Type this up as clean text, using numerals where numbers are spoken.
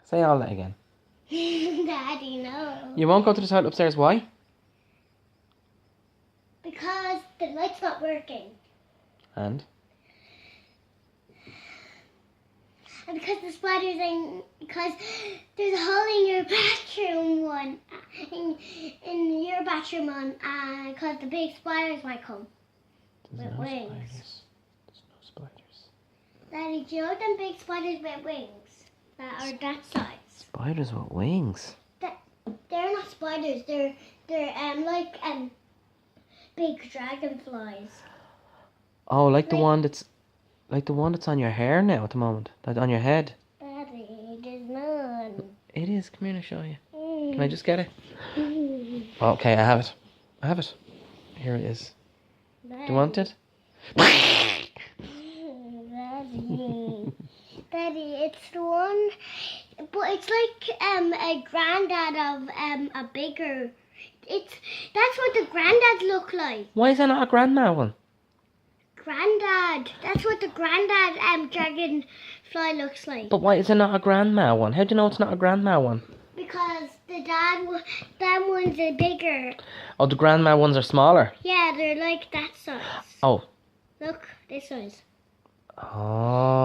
Say all that again. Daddy, no. You won't go to the toilet upstairs. Why? Because the light's not working. And? And because the spiders ain't... Because there's a hole in your bathroom one. In your bathroom one. And because the big spiders might come. There's With no wings. spiders. There's no spiders. Daddy, do you know them big spiders with wings? That are that size? Spiders with wings? They're not spiders. They're like big dragonflies. Oh, like the one that's on your hair now at the moment. That's on your head. Daddy, there's none. It is. Come here, I'll show you. Can I just get it? Okay, I have it. Here it is. Daddy. Do you want it? Daddy, it's the one, but it's like a granddad of a bigger. That's what the granddads look like. Why is that not a grandma one? Granddad. That's what the granddad dragonfly looks like. But why is it not a grandma one? How do you know it's not a grandma one? Because the them ones are bigger. Oh, the grandma ones are smaller. Yeah, they're like that size. Oh. Look, this size. Oh.